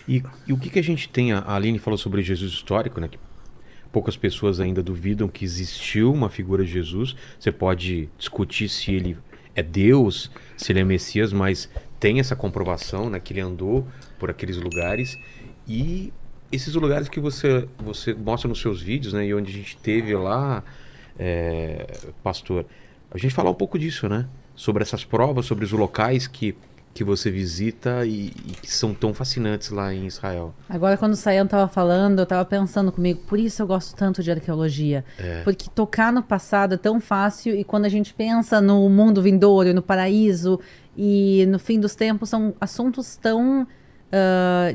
E o que a gente tem? A Aline falou sobre Jesus histórico, né? Que poucas pessoas ainda duvidam que existiu uma figura de Jesus. Você pode discutir se ele é Deus, se ele é Messias, mas tem essa comprovação, né? Que ele andou por aqueles lugares. E esses lugares que você mostra nos seus vídeos, né? E onde a gente teve lá, pastor, a gente falar um pouco disso, né? Sobre essas provas, sobre os locais que você visita e que são tão fascinantes lá em Israel. Agora, quando o Sayan estava falando, eu estava pensando comigo, por isso eu gosto tanto de arqueologia. Porque tocar no passado é tão fácil e quando a gente pensa no mundo vindouro, no paraíso e no fim dos tempos, são assuntos tão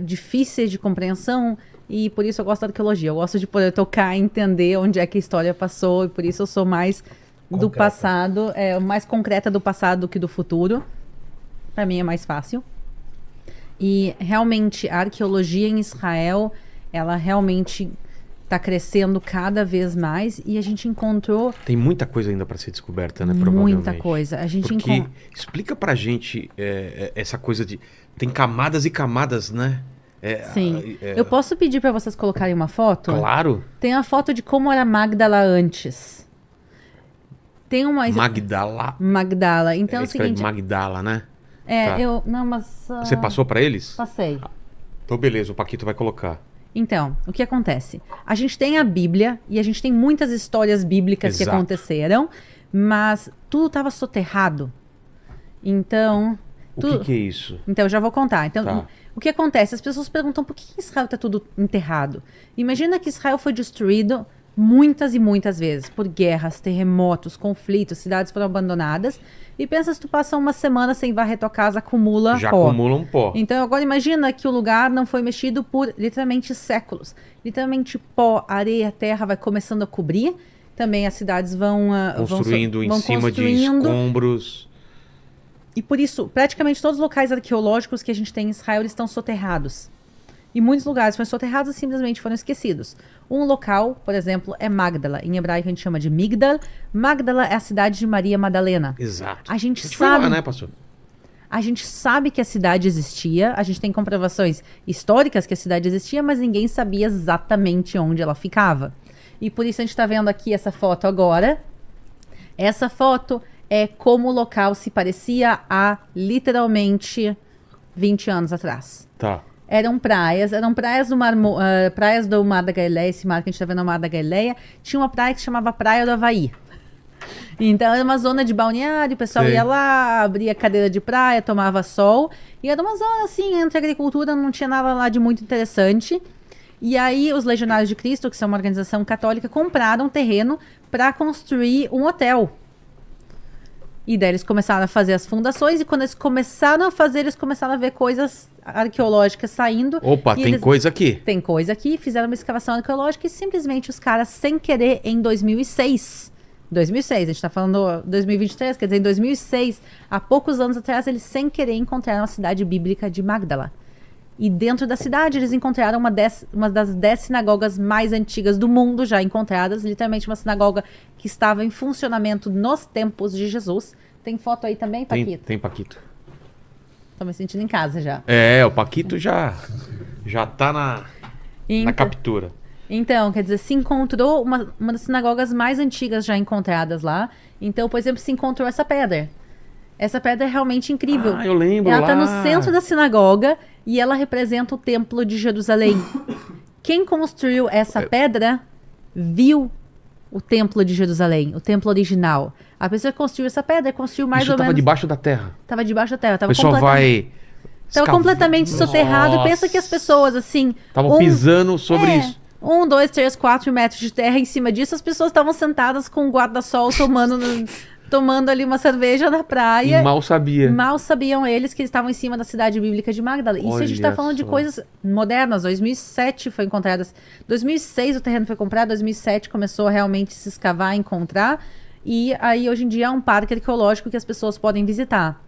difíceis de compreensão e por isso eu gosto da arqueologia. Eu gosto de poder tocar e entender onde é que a história passou e por isso eu sou mais do passado, mais concreta do passado do que do futuro. Para mim é mais fácil. E realmente a arqueologia em Israel, ela realmente está crescendo cada vez mais e a gente encontrou... Tem muita coisa ainda para ser descoberta, né? Provavelmente. Muita coisa. A gente Porque explica pra gente essa coisa de... Tem camadas e camadas, né? Sim. Eu posso pedir para vocês colocarem uma foto? Claro. Tem a foto de como era Magdala antes. Tem uma... Magdala. Então é o seguinte... Magdala, né? Tá. Não, mas... Você passou para eles? Passei. Então beleza, o Paquito vai colocar. Então, o que acontece? A gente tem a Bíblia e a gente tem muitas histórias bíblicas que aconteceram, mas tudo estava soterrado. Então... O que é isso? Então, eu já vou contar. Então, o que acontece? As pessoas perguntam por que Israel está tudo enterrado. Imagina que Israel foi destruído muitas e muitas vezes por guerras, terremotos, conflitos, cidades foram abandonadas. E pensa se tu passa uma semana sem varrer tua casa, acumula pó. Já acumula um pó. Então agora imagina que o lugar não foi mexido por literalmente séculos. Literalmente pó, areia, terra vai começando a cobrir. Também as cidades vão construindo em cima de escombros. E por isso, praticamente todos os locais arqueológicos que a gente tem em Israel eles estão soterrados. E muitos lugares foram soterrados e simplesmente foram esquecidos. Um local, por exemplo, é Magdala. Em hebraico a gente chama de Migdal. Magdala é a cidade de Maria Madalena. Exato. A gente sabe... foi lá, né, pastor? A gente sabe que a cidade existia. A gente tem comprovações históricas que a cidade existia, mas ninguém sabia exatamente onde ela ficava. E por isso a gente está vendo aqui essa foto agora. Essa foto é como o local se parecia há literalmente 20 anos atrás. Tá. Eram praias do Mar da Galileia, esse mar que a gente está vendo no Mar da Galileia. Tinha uma praia que se chamava Praia do Havaí. Então era uma zona de balneário, o pessoal ia lá, abria cadeira de praia, tomava sol. E era uma zona assim, entre agricultura, não tinha nada lá de muito interessante. E aí os Legionários de Cristo, que são uma organização católica, compraram um terreno para construir um hotel. E daí eles começaram a fazer as fundações e quando eles começaram a fazer, eles começaram a ver coisas arqueológicas saindo. Opa, tem coisa aqui. Tem coisa aqui, fizeram uma escavação arqueológica e simplesmente os caras, sem querer, em 2006, a gente está falando 2023, quer dizer, em 2006, há poucos anos atrás, eles sem querer encontraram a cidade bíblica de Magdala. E dentro da cidade eles encontraram uma das 10 sinagogas mais antigas do mundo já encontradas, literalmente uma sinagoga que estava em funcionamento nos tempos de Jesus. Tem foto aí também, Paquito? Tem Paquito. Tô me sentindo em casa já. O Paquito já tá na captura. Então, quer dizer, se encontrou uma das sinagogas mais antigas já encontradas lá. Então, por exemplo, se encontrou essa pedra. Essa pedra é realmente incrível. Eu lembro Ela lá. está no centro da sinagoga e ela representa o Templo de Jerusalém. Quem construiu essa pedra viu o Templo de Jerusalém, o templo original. A pessoa que construiu essa pedra construiu mais ou menos... Isso estava debaixo da terra. Estava debaixo da terra. O pessoal vai... Estava completamente soterrado. Pensa que as pessoas, assim... Estavam pisando sobre isso. 1, 2, 3, 4 metros de terra em cima disso. As pessoas estavam sentadas com um guarda-sol tomando ali uma cerveja na praia. E mal sabiam eles que eles estavam em cima da cidade bíblica de Magdala. Isso a gente está falando de coisas modernas. 2007 foi encontradas. 2006 o terreno foi comprado. 2007 começou a realmente se escavar, encontrar. E aí hoje em dia é um parque arqueológico que as pessoas podem visitar.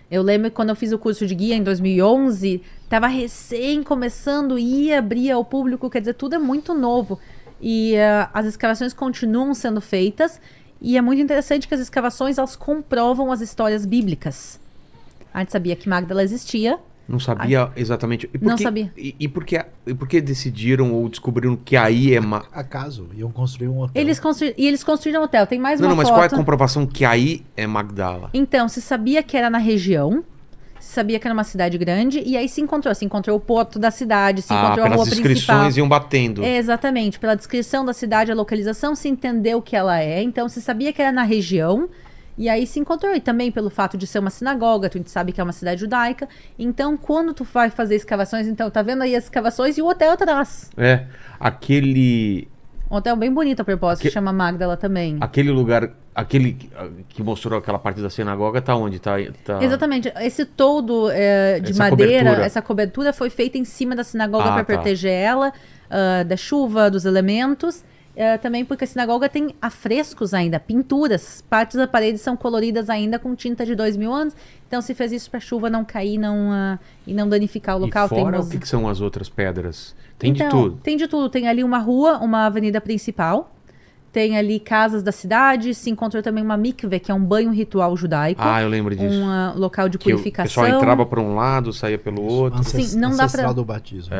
Eu lembro que quando eu fiz o curso de guia em 2011, estava recém começando e abria ao público, quer dizer, tudo é muito novo. E as escavações continuam sendo feitas e é muito interessante que as escavações elas comprovam as histórias bíblicas. A gente sabia que Magdala existia, Não sabia exatamente. E por Não que, sabia. E por que decidiram ou descobriram que aí é... Acaso, iam construir um hotel. Eles construíram um hotel. Tem mais Não, uma não, mas foto. qual é a comprovação que aí é Magdala? Então, se sabia que era na região, se sabia que era uma cidade grande, e aí se encontrou o porto da cidade, se encontrou a rua pelas principal. descrições iam batendo. Exatamente, pela descrição da cidade, a localização, se entendeu que ela é. Então, se sabia que era na região, e aí se encontrou. E também pelo fato de ser uma sinagoga, tu sabe que é uma cidade judaica. Então, quando tu vai fazer escavações, então, tá vendo aí as escavações e o hotel atrás. Aquele... Um hotel bem bonito a propósito, chama Magdala também. Aquele lugar, aquele que mostrou aquela parte da sinagoga, tá onde? Tá... Exatamente. Esse toldo de Essa madeira, cobertura. essa cobertura foi feita em cima da sinagoga para tá. proteger ela da chuva, dos elementos. Também porque a sinagoga tem afrescos ainda, pinturas. Partes da parede são coloridas ainda com tinta de 2000 anos. Então se fez isso para a chuva não cair e não danificar o local. E fora, o que são as outras pedras? Tem então, de tudo? Tem de tudo. Tem ali uma rua, uma avenida principal. Tem ali casas da cidade. Se encontrou também uma mikve, que é um banho ritual judaico. Eu lembro disso. Um local de Que purificação. o pessoal entrava por um lado, saía pelo outro. Sim, não dá pra... Ancestral do batismo.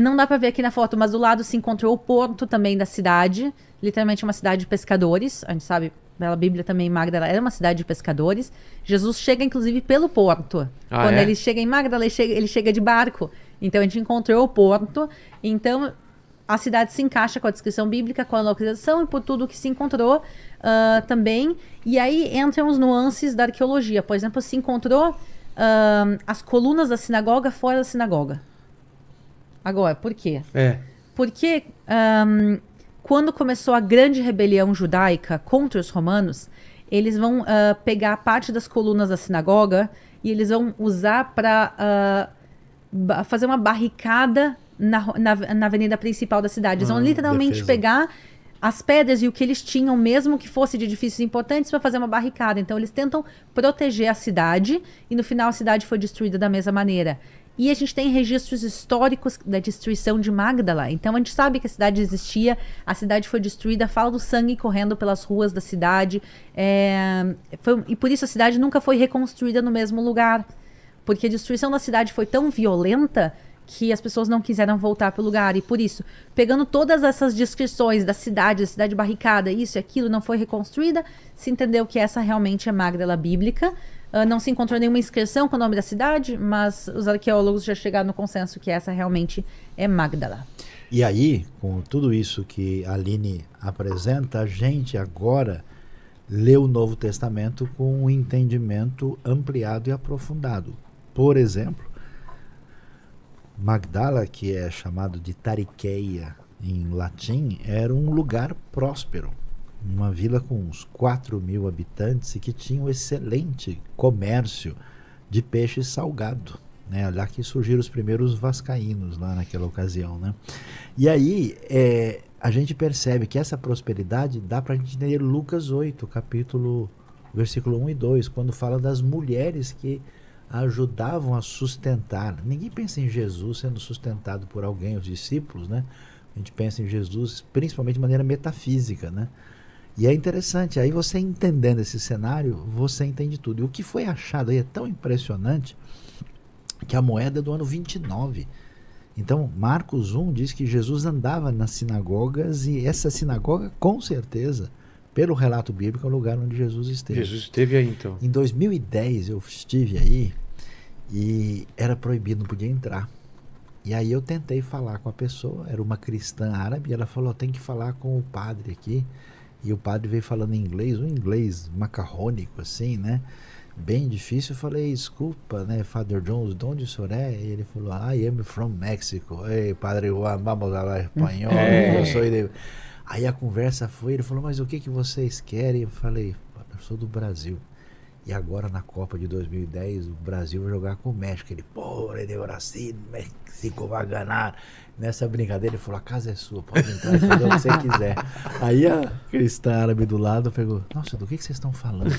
Não dá pra ver aqui na foto, mas do lado se encontrou o porto também da cidade. Literalmente uma cidade de pescadores. A gente sabe, pela Bíblia também, Magdala era uma cidade de pescadores. Jesus chega, inclusive, pelo porto. Quando ele chega em Magdala, ele chega de barco. Então, a gente encontrou o porto. Então, a cidade se encaixa com a descrição bíblica, com a localização e por tudo que se encontrou também. E aí, entram os nuances da arqueologia. Por exemplo, se encontrou as colunas da sinagoga fora da sinagoga. Agora, por quê? Porque quando começou a grande rebelião judaica contra os romanos, eles vão pegar parte das colunas da sinagoga e eles vão usar para fazer uma barricada na avenida principal da cidade. Eles vão literalmente pegar as pedras e o que eles tinham, mesmo que fosse de edifícios importantes, para fazer uma barricada. Então, eles tentam proteger a cidade e, no final, a cidade foi destruída da mesma maneira. E a gente tem registros históricos da destruição de Magdala. Então, a gente sabe que a cidade existia, a cidade foi destruída, fala do sangue correndo pelas ruas da cidade. E por isso a cidade nunca foi reconstruída no mesmo lugar. Porque a destruição da cidade foi tão violenta que as pessoas não quiseram voltar para o lugar. E por isso, pegando todas essas descrições da cidade barricada, isso e aquilo, não foi reconstruída, se entendeu que essa realmente é Magdala bíblica. Não se encontrou nenhuma inscrição com o nome da cidade, mas os arqueólogos já chegaram no consenso que essa realmente é Magdala. E aí, com tudo isso que a Aline apresenta, a gente agora lê o Novo Testamento com um entendimento ampliado e aprofundado. Por exemplo, Magdala, que é chamado de Taricheia em latim, era um lugar próspero. Uma vila com uns 4.000 habitantes e que tinha um excelente comércio de peixe salgado. Né? Lá que surgiram os primeiros vascaínos lá naquela ocasião. Né? E aí a gente percebe que essa prosperidade dá para a gente entender Lucas 8, versículo 1 e 2, quando fala das mulheres que ajudavam a sustentar. Ninguém pensa em Jesus sendo sustentado por alguém, os discípulos, né? A gente pensa em Jesus principalmente de maneira metafísica, né? E é interessante, aí você entendendo esse cenário, você entende tudo. E o que foi achado aí é tão impressionante que a moeda é do ano 29. Então, Marcos 1 diz que Jesus andava nas sinagogas e essa sinagoga, com certeza, pelo relato bíblico, é o lugar onde Jesus esteve. Jesus esteve aí, então. Em 2010 eu estive aí e era proibido, não podia entrar. E aí eu tentei falar com a pessoa, era uma cristã árabe, e ela falou, tem que falar com o padre aqui. E o padre veio falando em inglês, um inglês macarrônico assim, né? Bem difícil. Eu falei, desculpa, né, Father Jones, de onde o senhor é? E ele falou, I am from Mexico. Ei, padre Juan, vamos falar espanhol. Eu sou de... Aí a conversa foi, ele falou, mas o que vocês querem? Eu falei, eu sou do Brasil. E agora na Copa de 2010, o Brasil vai jogar com o México. Ele, pô, de Brasil, México vai ganhar. Nessa brincadeira, ele falou, a casa é sua, pode entrar e fazer o que você quiser. Aí a cristã árabe do lado pegou, nossa, do que vocês estão falando?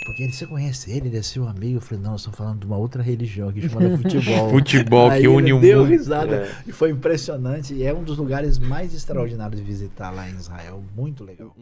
Porque você conhece ele é seu amigo. Eu falei, não, nós estamos falando de uma outra religião aqui chamada futebol. Futebol aí que une o mundo. Deu risada e foi impressionante. E é um dos lugares mais extraordinários de visitar lá em Israel. Muito legal.